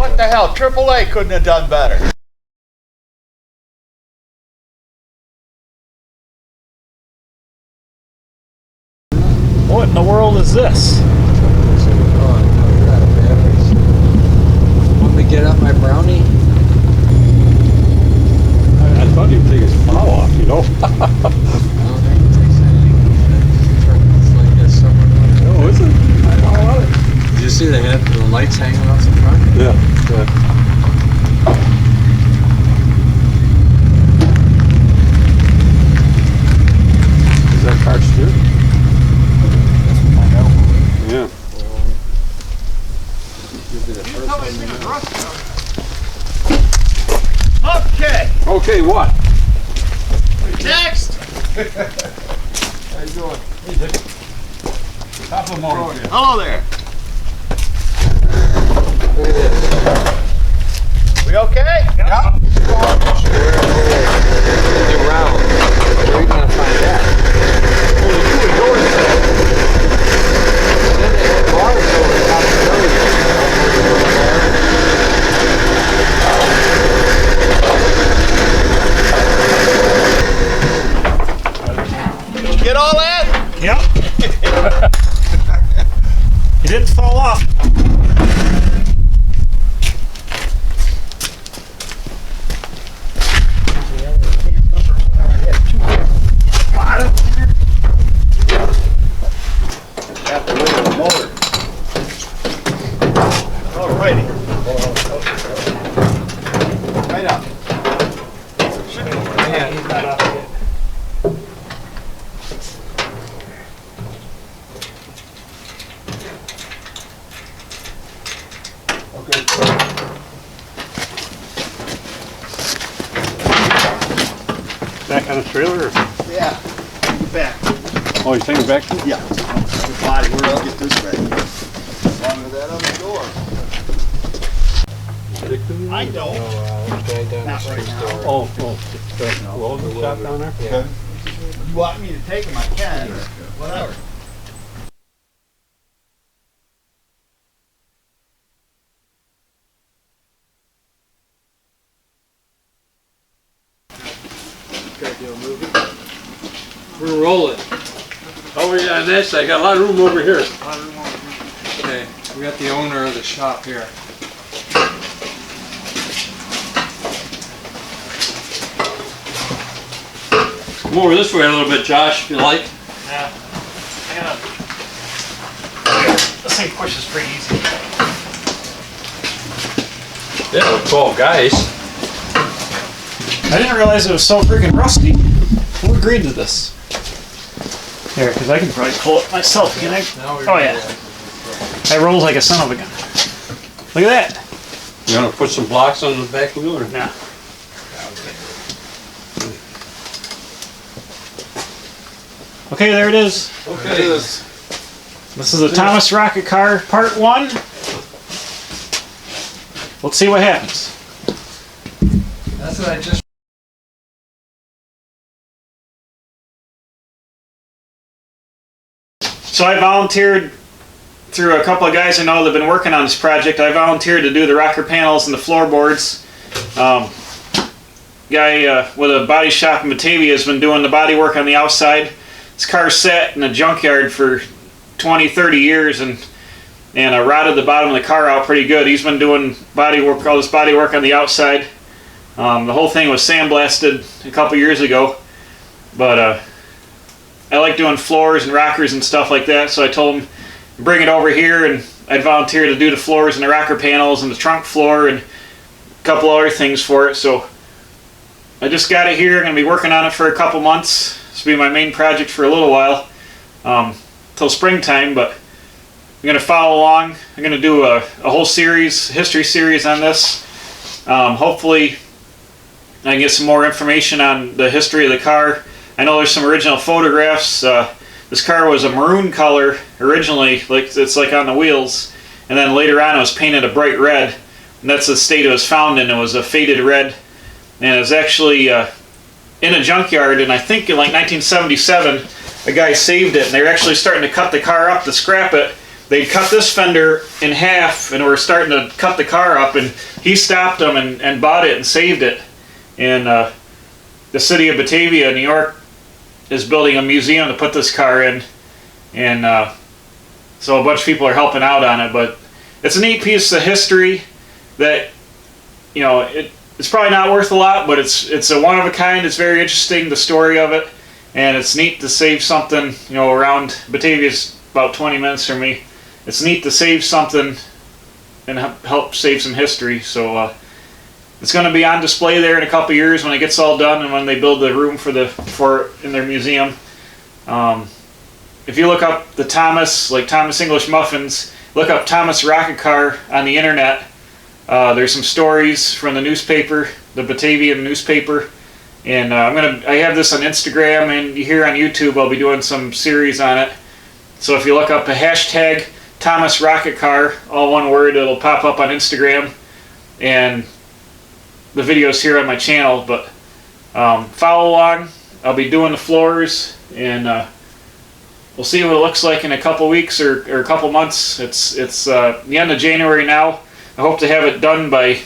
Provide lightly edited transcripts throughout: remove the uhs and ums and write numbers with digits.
What the hell? AAA couldn't have done better. What in the world is this? Want me to get up my brownie? I thought he'd take his plow off, you know? I don't think it takes anything. It's like this somewhere. No, is it? I don't know. Did you see they had the lights hanging off the front? Yeah, yeah. Is that car steered? Yeah. Okay, Okay, what? next. How you doing? Top of the morning. Hello there. Look at this. We okay? Yeah. Get round. Where are you gonna find that? Then they had bars over the top of the building. Did you get all that? Yep. It didn't fall off. Have to look at the motor. Alrighty. Right up. Yeah, he's not off yet. Okay. Back on the trailer? Or? Yeah. Back. Oh, you're taking it back to? Yeah. The body. Where I'll get this back. Along with that other door. I don't. Right down Not the right street now. door. Oh, the welding shop down there? Yeah. You want me to take them? I can. Whatever. We're rolling. Oh, yeah, that's, I got a lot of room over here. Okay, we got the owner of the shop here. Come over this way a little bit, Josh, if you like. Yeah. This thing pushes pretty easy. Yeah, with 12 guys. I didn't realize it was so freaking rusty. Who agreed to this? Here, because I can probably pull it myself. Can I? Oh yeah. I rolled like a son of a gun. Look at that. You want to put some blocks on the back wheel or? Yeah. Okay, there it is. Okay. This is a Thomas rocket car, part 1. Let's see what happens. That's what I just. So I volunteered through a couple of guys I know that have been working on this project. I volunteered to do the rocker panels and the floorboards. Guy with a body shop in Batavia has been doing the body work on the outside. This car's sat in a junkyard for 20, 30 years and rotted the bottom of the car out pretty good. He's been doing body work, all this body work on the outside. The whole thing was sandblasted a couple years ago, but I like doing floors and rockers and stuff like that, so I told him bring it over here and I'd volunteer to do the floors and the rocker panels and the trunk floor and a couple other things for it. So I just got it here. I'm going to be working on it for a couple months. This will be my main project for a little while, till springtime, but I'm going to follow along. I'm going to do a whole series, history series on this. Hopefully I can get some more information on the history of the car. I know there's some original photographs. This car was a maroon color originally, like it's like on the wheels, and then later on it was painted a bright red, and that's the state it was found in. It was a faded red, and it was actually in a junkyard, and I think in like 1977 a guy saved it, and they were actually starting to cut the car up to scrap it, they cut this fender in half and were starting to cut the car up, and he stopped them and bought it and saved it. And the city of Batavia, New York, is building a museum to put this car in, and so a bunch of people are helping out on it. But it's a neat piece of history that, you know, it's probably not worth a lot, but it's a one of a kind. It's very interesting, the story of it, and it's neat to save something. You know, around Batavia's about 20 minutes from me. It's neat to save something and help save some history. So it's going to be on display there in a couple years when it gets all done and when they build the room for in their museum. If you look up the Thomas English Muffins, look up Thomas Rocket Car on the internet. There's some stories from the newspaper, the Batavian newspaper, and I have this on Instagram, and here on YouTube I'll be doing some series on it. So if you look up the hashtag Thomas Rocket Car, all one word, it'll pop up on Instagram, and the video's here on my channel. But follow along. I'll be doing the floors, and we'll see what it looks like in a couple weeks or a couple months. It's the end of January now. I hope to have it done by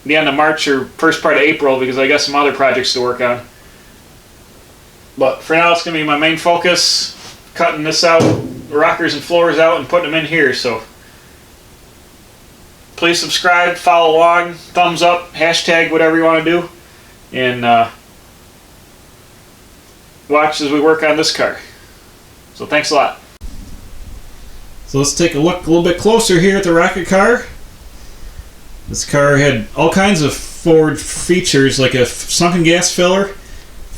the end of March or first part of April, because I got some other projects to work on. But for now, it's going to be my main focus, cutting this out, rockers and floors out, and putting them in here. So please subscribe, follow along, thumbs up, hashtag, whatever you want to do, and watch as we work on this car. So thanks a lot. So let's take a look a little bit closer here at the rocket car. This car had all kinds of forward features, like a sunken gas filler.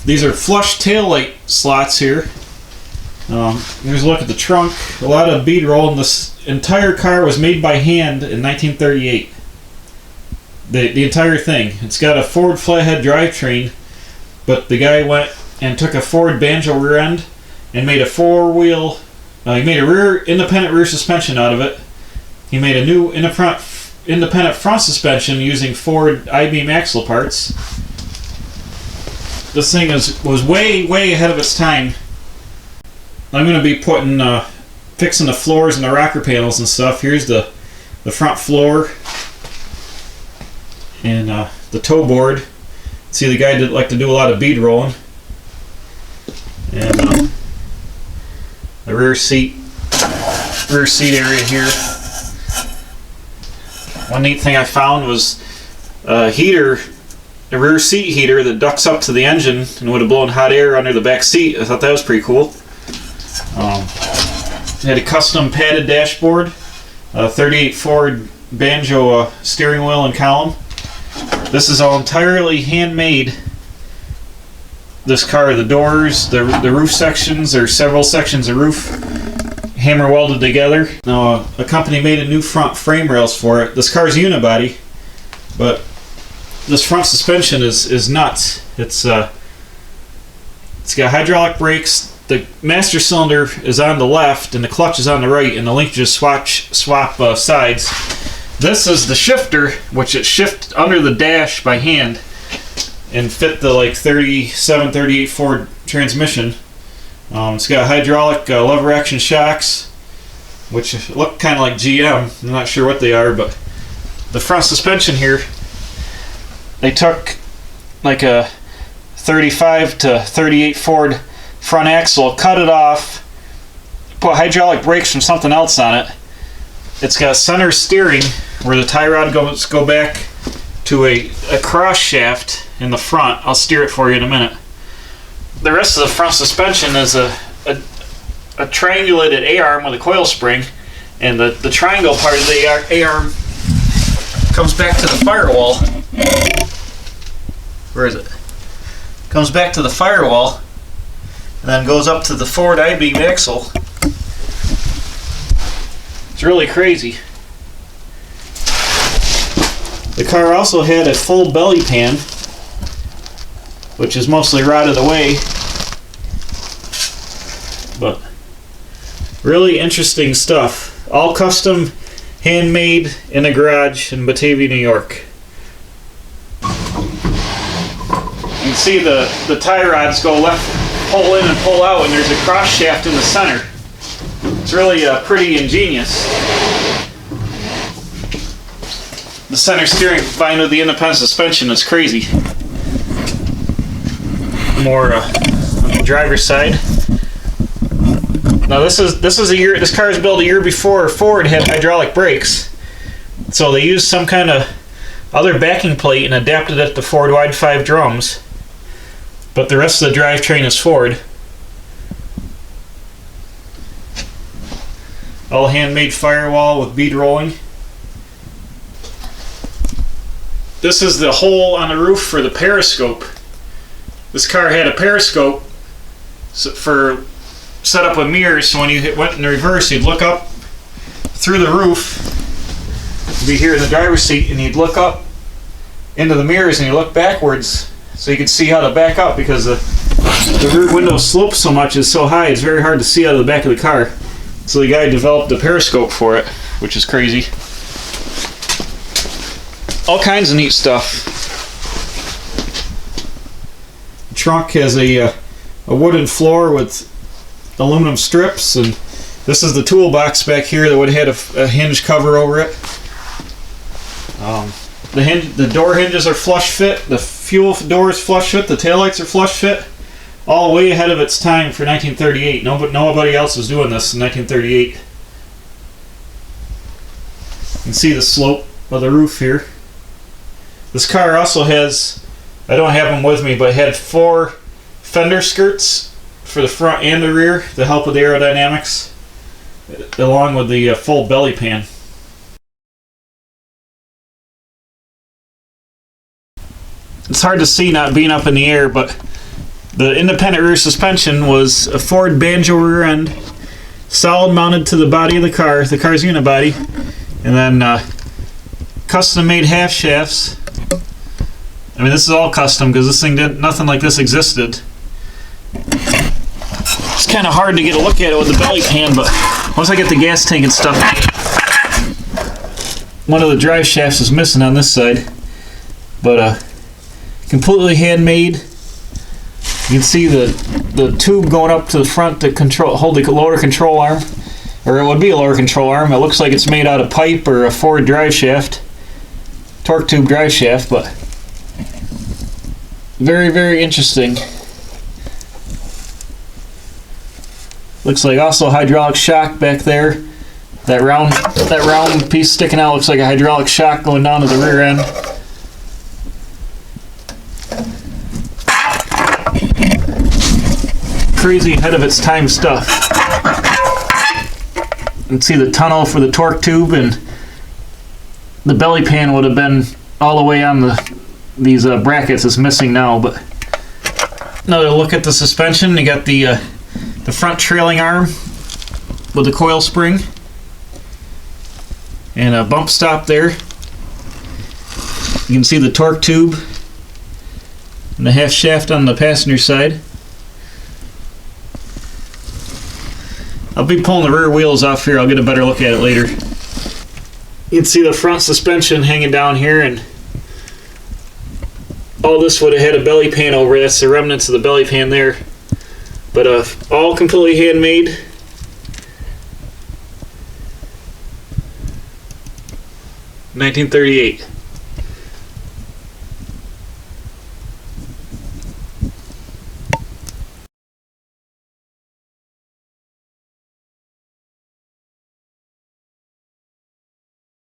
These are flush taillight slots here. Here's a look at the trunk. A lot of bead roll, and this entire car was made by hand in 1938. The entire thing. It's got a Ford flathead drivetrain, but the guy went and took a Ford banjo rear end and made a four-wheel. He made a independent rear suspension out of it. He made a new independent front suspension using Ford I-beam axle parts. This thing was way ahead of its time. I'm going to be fixing the floors and the rocker panels and stuff. Here's the front floor and the toe board. See, the guy did like to do a lot of bead rolling. And the rear seat area here. One neat thing I found was a rear seat heater that ducts up to the engine and would have blown hot air under the back seat. I thought that was pretty cool. It had a custom padded dashboard, a 38 Ford banjo steering wheel and column. This is all entirely handmade. This car, the doors, the roof sections, or several sections of roof, hammer welded together. Now a company made a new front frame rails for it. This car's unibody, but this front suspension is nuts. It's got hydraulic brakes. The master cylinder is on the left and the clutch is on the right, and the linkages swap sides. This is the shifter, which it shifts under the dash by hand and fit the 37, 38 Ford transmission. It's got hydraulic lever action shocks, which look kind of like GM. I'm not sure what they are, but the front suspension here, they took like a 35 to 38 Ford front axle, cut it off, put hydraulic brakes from something else on it. It's got center steering where the tie rod go back to a cross shaft in the front. I'll steer it for you in a minute. The rest of the front suspension is a triangulated A-arm with a coil spring, and the triangle part of the A-arm comes back to the firewall. Where is it? Comes back to the firewall and then goes up to the Ford I-beam axle. It's really crazy. The car also had a full belly pan, which is mostly rotted away, but really interesting stuff. All custom, handmade in a garage in Batavia, New York. You can see the tie rods go left, pull in and pull out, and there's a cross shaft in the center. It's really pretty ingenious. The center steering combined with the independent suspension is crazy. More on the driver's side. Now this car was built a year before Ford had hydraulic brakes, so they used some kind of other backing plate and adapted it to Ford wide 5 drums. But the rest of the drivetrain is Ford. All handmade firewall with bead rolling. This is the hole on the roof for the Periscope. This car had a Periscope for set up with mirrors, so when you went in reverse, you'd look up through the roof. You'd be here in the driver's seat, and you'd look up into the mirrors, and you look backwards, so you could see how to back up, because the rear window slopes so much, is so high, it's very hard to see out of the back of the car. So the guy developed a Periscope for it, which is crazy. All kinds of neat stuff. The trunk has a wooden floor with aluminum strips, and this is the toolbox back here that would have had a hinge cover over it. The door hinges are flush fit, the fuel door is flush fit, the taillights are flush fit, all way ahead of its time for 1938. Nobody else was doing this in 1938. You can see the slope of the roof here. This car also has, I don't have them with me, but it had 4 fender skirts for the front and the rear to help with the aerodynamics, along with the full belly pan. It's hard to see not being up in the air, but the independent rear suspension was a Ford Banjo rear end, solid mounted to the body of the car's unibody, and then custom made half shafts. I mean, this is all custom because this thing nothing like this existed. It's kind of hard to get a look at it with the belly pan, but once I get the gas tank and stuff, one of the drive shafts is missing on this side, but completely handmade. You can see the tube going up to the front to hold the lower control arm, or it would be a lower control arm. It looks like it's made out of pipe or a Ford drive shaft, torque tube drive shaft, but very, very interesting. Looks like also hydraulic shock back there. That round piece sticking out looks like a hydraulic shock going down to the rear end. Crazy ahead of its time stuff. You can see the tunnel for the torque tube, and the belly pan would have been all the way on these brackets. It's missing now, but another look at the suspension. You got the front trailing arm with the coil spring and a bump stop there. You can see the torque tube and the half shaft on the passenger side. I'll be pulling the rear wheels off here. I'll get a better look at it later. You can see the front suspension hanging down here, and all this would have had a belly pan over it. That's the remnants of the belly pan there. But all completely handmade. (1938).